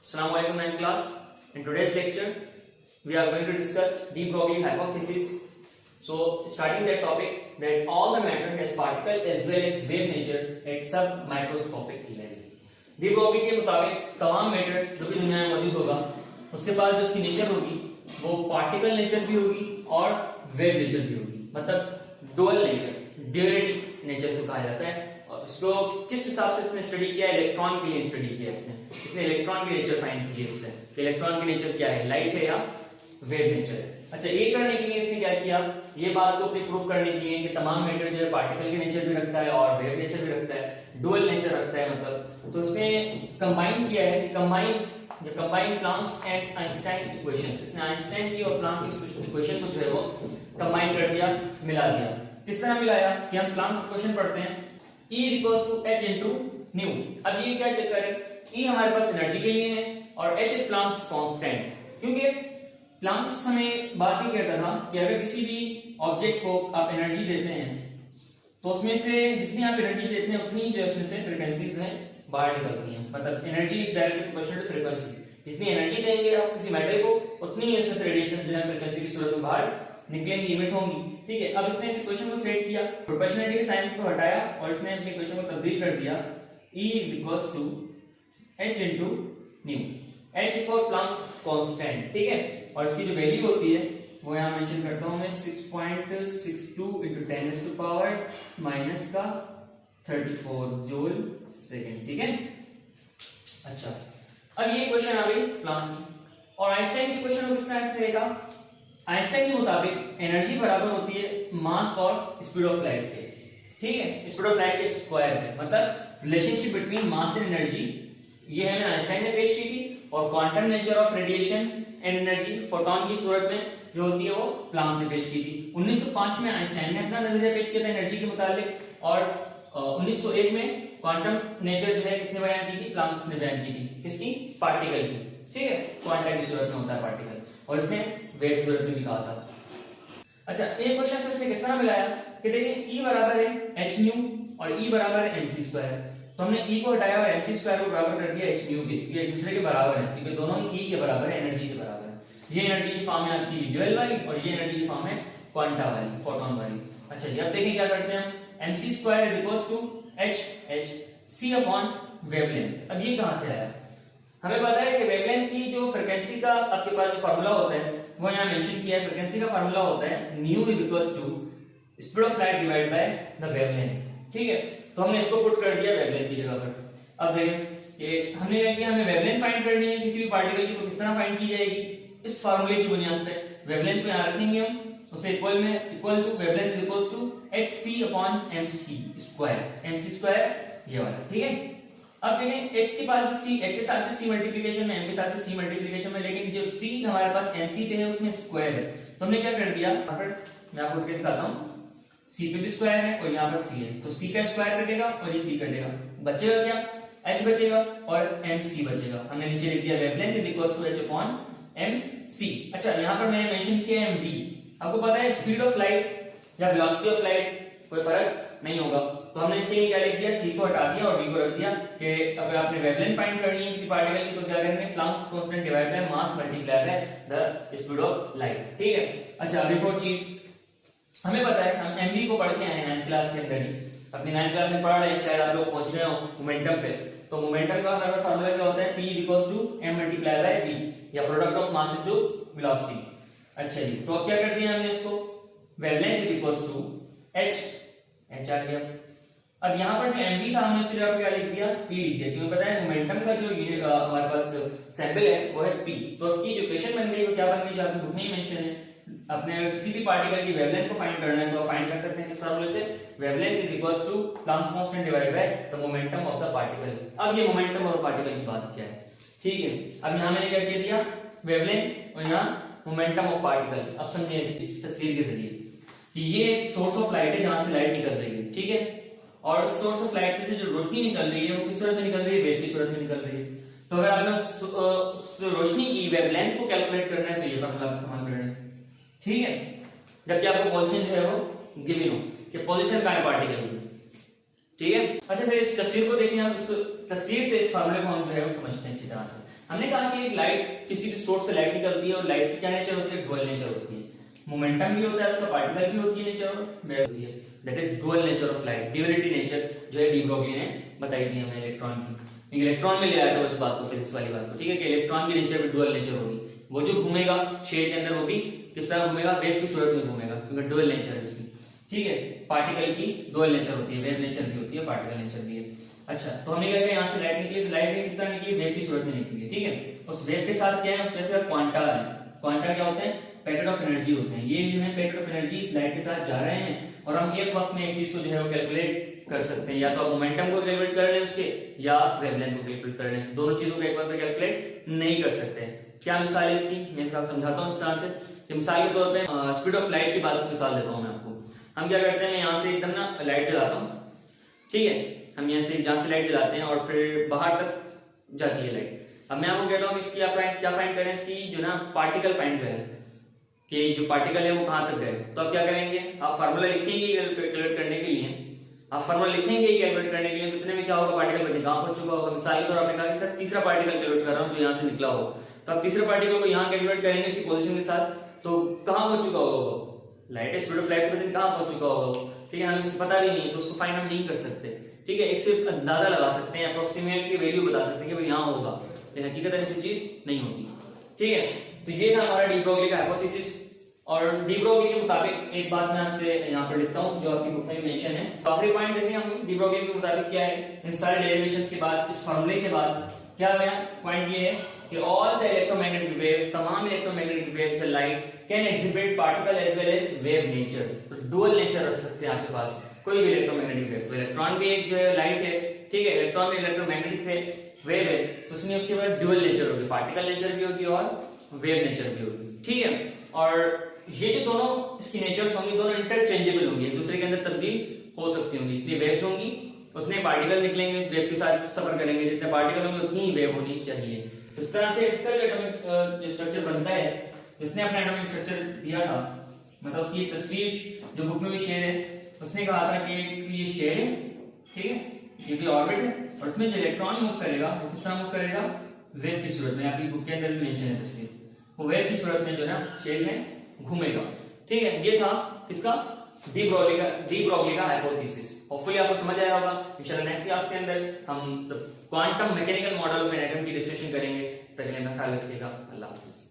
Assalamu alaikum ninth class. In today's lecture, we are going to discuss de Broglie hypothesis. So, starting that topic, that all the matter has particle as well as wave nature at sub-microscopic levels. de Broglie के मुताबिक तमाम matter जो भी दुनिया में मौजूद होगा, उसके पास जो उसकी नेचर होगी, वो पार्टिकल नेचर भी होगी और वेव नेचर भी होगी. मतलब डुअल नेचर, ड्यूरेटिव नेचर से कहा जाता है. इसको किस हिसाब से इसने स्टडी किया है? इलेक्ट्रॉन के लिए स्टडी किया है इसने इलेक्ट्रॉन की नेचर फाइंड की है इससे. इलेक्ट्रॉन की नेचर क्या है, लाइट है या वेव नेचर है. अच्छा, ये करने के लिए इसने क्या किया, ये बात को अपनी प्रूफ करने के लिए कि तमाम मैटर जो है पार्टिकल की नेचर भी रखता है और वेव नेचर भी रखता है, डुअल नेचर रखता है. मतलब तो इसने कंबाइन किया है, combine Planck's and Einstein equations. इसने आइंस्टाइन की और प्लांक की इक्वेशन को जो है वो कंबाइन कर दिया, मिला दिया. किस तरह मिलाया कि हम प्लांक इक्वेशन पढ़ते हैं E equals to h into nu. अब ये क्या चक्कर है, E हमारे पास एनर्जी के लिए है और h is Planck's constant. क्योंकि प्लांक्स हमें बात ही कहता था कि अगर किसी भी ऑब्जेक्ट को आप एनर्जी देते हैं तो उसमें से जितनी आप एनर्जी देते हैं उतनी जो उसमें से फ्रीक्वेंसीज में बाहर निकलती हैं. मतलब energy is directly proportional to frequency. जितनी एनर्जी देंगे आप किसी मेटल को, उतनी ही इसमें से रेडिएशन जो है फ्रीक्वेंसी की सूरत में बाहर निकलेंगी, इमिट होंगी. ठीक है, अब इसने इस इक्वेशन को सेट किया, प्रोपोर्शनलिटी के साइन को हटाया और इसने अपनी इक्वेशन को तब्दील कर दिया. E equals to h into nu. h is for Planck's constant. ठीक है, और इसकी जो वैल्यू होती है वो यहाँ मेंशन करता हूँ मैं 6.62 into 10 raised to power minus का 34 जूल सेकेंड. ठीक है, अच्छा अब ये इक्वेशन आ गई प्लांक की. और आइंस्टाइन की इक्वेशन को किस तरह से देखा, आइंस्टाइन के मुताबिक एनर्जी बराबर होती है मास और स्पीड ऑफ लाइट के. ठीक है, स्पीड ऑफ लाइट के स्क्वायर है. मतलब relationship between mass and energy ये हमें आइंस्टाइन ने पेश की थी. और quantum nature of radiation and energy photon की सूरत में जो होती है वो प्लांक ने पेश की थी. 1905 में आइंस्टाइन ने अपना नजरिया पेश किया था एनर्जी के मुताबिक. और 1901 में क्वांटम नेचर जो है किसने बयान की थी, प्लांक ने बयान की थी. किसकी, पार्टिकल की. ठीक है, क्वांटा की सूरत में होता है पार्टिकल, और इसने वेव सूरत में भी कहा था. अच्छा, एक क्वेश्चन तो इसने किस तरह मिलाया कि देखिए E बराबर है h न्यू और E बराबर है mc स्क्वायर. तो हमने E को हटाया और mc स्क्वायर को बराबर कर दिया h न्यू के. ये एक दूसरे के बराबर है क्योंकि दोनों ही E के बराबर है, एनर्जी के बराबर है. ये एनर्जी की फॉर्म है आपकी ड्यूअल वाली और ये एनर्जी की फॉर्म है क्वांटा वाली, फोटॉन वाली. अच्छा जी, अब देखिए क्या करते हैं. mc square is equals to h c upon wavelength. अब ये कहां से आया, हमें पता है कि वेवलेंथ की जो फ्रीक्वेंसी का आपके पास जो फार्मूला होता है वो यहाँ मेंशन किया है. फ्रीक्वेंसी का फार्मूला होता है nu is equals to speed of light divide by the wavelength. ठीक है, तो हमने इसको पुट कर दिया वेवलेंथ की जगह पर. अब देखें कि हमने क्या किया, हमें वेवलेंथ फाइंड करनी है किसी भी पार्टिकल की. तो किस तरह फाइंड की जाएगी, इस फार्मूले की बुनियाद पे वेवलेंथ को यहाँ रखेंगे हम, उसे equal to wavelength is equals to hc upon mc square. mc square ये वाला. ठीक है, अब देखें h के पास भी c, h के साथ भी c मल्टीप्लिकेशन में, m के साथ भी c मल्टीप्लिकेशन में, लेकिन जो c हमारे पास mc पे है उसमें स्क्वायर है. तो हमने क्या कर दिया, मैं आपको करके दिखाता हूं. c पे भी स्क्वायर है और यहाँ पर c है, तो c का स्क्वायर कटेगा और ये c कटेगा, बचेगा क्या, h बचेगा और mc बचेगा. हमने नीचे लिख दिया wavelength is equals to h upon mc. अच्छा, यहाँ पर मैंने मेंशन किया है mv. आपको पता है स्पीड ऑफ लाइट या वेलोसिटी ऑफ लाइट कोई फर्क नहीं होगा, तो हमने इसके लिए क्या लिख दिया, c को हटा दिया और v को रख दिया कि अगर आपने वेवलेंथ फाइंड करनी है किसी पार्टिकल की तो क्या करेंगे, Planck's constant divide by mass multiply by the speed of light. ठीक है, अच्छा अब एक और चीज हमें पता है, हम mv को पढ़ के आए हैं 9th क्लास के अंदर ही. अपनी 9th क्लास में पढ़ रहे हैं, शायद आप लोग पहुंच रहे हो मोमेंटम पे. तो मोमेंटम का हमारे पास फार्मूला क्या होता है, p equals to m multiply by v या product of mass into velocity. अच्छा जी, तो अब क्या कर दिया हमने इसको, wavelength is equals to h आ गया. अब यहाँ पर जो mv था हमने उसकी जगह क्या लिख दिया, p लिख दिया, क्योंकि पता है मोमेंटम का जो यूनिट हमारे पास सैंपल है वो है p. तो इसकी जो इक्वेशन बन गई वो क्या बन गई, जो आपने बुक में ही मेंशन है. अपने किसी भी पार्टिकल की वेवलेंथ को फाइंड करना है तो फाइंड कर सकते हैं किस फार्मूले से, wavelength is equals to Planck's constant divide by the momentum of the particle. अब ये मोमेंटम ऑफ पार्टिकल की बात क्या है. ठीक है, अब यहाँ मैंने क्या किया दिया, वेवलेंथ और यहाँ मोमेंटम ऑफ पार्टिकल. अब समझिए इस तस्वीर के जरिए कि ये एक सोर्स ऑफ लाइट है जहां से लाइट निकल रही है. ठीक है, और सोर्स ऑफ लाइट से जो रोशनी निकल रही है वो किस सूरत में निकल रही है, वेव की सूरत में निकल रही है. तो अगर आपने रोशनी की वेवलेंथ को कैलकुलेट करना है तो ये फार्मूला इस्तेमाल करना है. ठीक है, जबकि आपको पोजीशन जो है वो गिवन हो कि पोजीशन का है पार्टिकल की. ठीक है, अच्छा फिर इस तस्वीर को देखिए, हम इस तस्वीर से इस फार्मूले को हम जो है वो समझते हैं अच्छी तरह से. हमने कहा कि एक लाइट किसी भी सोर्स से लाइट निकलती है और लाइट की क्या नेचर होती है, डुअल नेचर होती है। मोमेंटम भी होता है उसका, पार्टिकल भी होती है नेचर और वेव होती है। That is dual nature of light, duality nature जो है डी ब्रोगली ने बताई थी हमें इलेक्ट्रॉन की। इलेक्ट्रॉन में ले आया था उस बात को, फिजिक्स वाली बात को, ठीक है, कि इलेक्ट्रॉन की नेचर भी डुअल नेचर होगी। वो जो घूमेगा शेल के अंदर वो भी किस तरह घूमेगा, वेव की सूरत में घूमेगा, क्योंकि डुअल नेचर है उसकी, ठीक है। पार्टिकल की डुअल नेचर होती है, वेव नेचर भी होती है, पार्टिकल नेचर भी है। अच्छा, तो हमने क्या किया, यहाँ से लाइट निकली, तो लाइट किस तरह निकली, वेव की सूरत में निकली, ठीक है। उस वेव के साथ क्या है, उस वेव के साथ क्वांटा है। क्वांटा क्या होते हैं, पैकेट ऑफ एनर्जी होते हैं। ये जो है पैकेट ऑफ एनर्जी इस लाइट के साथ जा रहे हैं और हम एक वक्त में एक चीज को जो है वो कैलकुलेट कर सकते हैं, या तो आप मोमेंटम को कैलकुलेट कर लें उसके, या वेवलेंथ को कैलकुलेट कर लें। दोनों चीजों को एक वक्त में कैलकुलेट नहीं कर सकते। क्या मिसाल है इसकी, मैं आपको समझाता हूँ इस तरह से कि मिसाल के तौर पे स्पीड ऑफ लाइट की बात मिसाल देता हूँ मैं आपको। हम क्या करते हैं, मैं यहाँ से एकदम ना लाइट जलाता हूँ, ठीक है, हम यहाँ से लाइट जलाते हैं और फिर बाहर तक जाती है लाइट। अब मैं आपको कहता हूँ इसकी आप क्या फाइंड करें, इसकी जो ना पार्टिकल फाइंड करें कि जो पार्टिकल है वो कहाँ तक गए। तो आप क्या करेंगे, आप फार्मूला लिखेंगे कैलकुलेट करने के लिए, आप फार्मूला लिखेंगे कैलकुलेट करने के लिए, तो इतने में क्या होगा, पार्टिकल कहाँ पहुंच चुका होगा। मिसाल के तौर आपने कहा कि सर तीसरा पार्टिकल कैलकुलेट कर रहा हूँ जो यहाँ से निकला हो, तो आप तीसरे पार्टिकल को यहाँ कैलकुलेट करेंगे इसकी पोजीशन के साथ, तो कहाँ पहुंच चुका होगा वो, लाइट स्पीड ऑफ लाइट से कहाँ पहुंच चुका होगा वो, ठीक है। हमें इसको पता भी नहीं है तो उसको फाइंड हम नहीं कर सकते, ठीक है। एक सिर्फ अंदाजा लगा सकते हैं, अप्रोक्सीमेटली वैल्यू बता सकते हैं कि भाई यहाँ होगा, लेकिन हकीकत ऐसी चीज नहीं होती, ठीक है। तो ये था हमारा डी ब्रोगली का हाइपोथेसिस। और डी ब्रोगली के मुताबिक एक बात मैं आपसे यहाँ पर लिखता हूँ जो आपकी बुक में मेंशन है। तो आखिरी पॉइंट देखें हम डी ब्रोगली के मुताबिक क्या है, इन सारे डेरिवेशंस के बाद, इस फार्मूले के बाद क्या है, पॉइंट ये है कि ऑल द इलेक्ट्रोमैग्नेटिक वेव्स, तमाम इलेक्ट्रोमैग्नेटिक वेव्स से light can exhibit particle as well as wave nature. तो डुअल नेचर रख सकते हैं आपके पास कोई भी इलेक्ट्रोमैग्नेटिक वेव। तो इलेक्ट्रॉन भी एक जो है लाइट है, ठीक है, इलेक्ट्रॉन भी इलेक्ट्रोमैग्नेटिक है, वेव है, तो उसमें उसके बाद डुअल नेचर होगी, पार्टिकल नेचर भी होगी और वेव नेचर भी होगी, ठीक है। और ये जो दोनों इसकी नेचर्स होंगी दोनों इंटरचेंजेबल होंगी, एक दूसरे के अंदर तब्दील हो सकती होंगी। जितनी वेव्स होंगी उतने पार्टिकल निकलेंगे, वेव के साथ सफर करेंगे, जितने पार्टिकल होंगे उतनी ही वेव होनी चाहिए। तो इस तरह से इसका जो एटॉमिक जो स्ट्रक्चर बनता है, जिसने अपना एटॉमिक स्ट्रक्चर दिया था, मतलब उसकी तस्वीर जो बुक में भी शेयर है, उसने कहा था कि ये शेयर है, ठीक है, ये भी ऑर्बिट है और इसमें जो इलेक्ट्रॉन मूव करेगा वो किस तरह मूव करेगा, वेव की सूरत में। आपकी बुक के अंदर भी मेंशन है तस्वीर, वो वेव की सूरत में जो है शेल में घूमेगा, ठीक है। ये था इसका डी ब्रोगली का हाइपोथेसिस। होपफुली आपको समझ आया होगा। इंशाल्लाह नेक्स्ट क्लास के अंदर हम quantum mechanical model of an atom की डिस्कशन करेंगे। तब तक ख्याल रखिएगा। अल्लाह हाफिज़।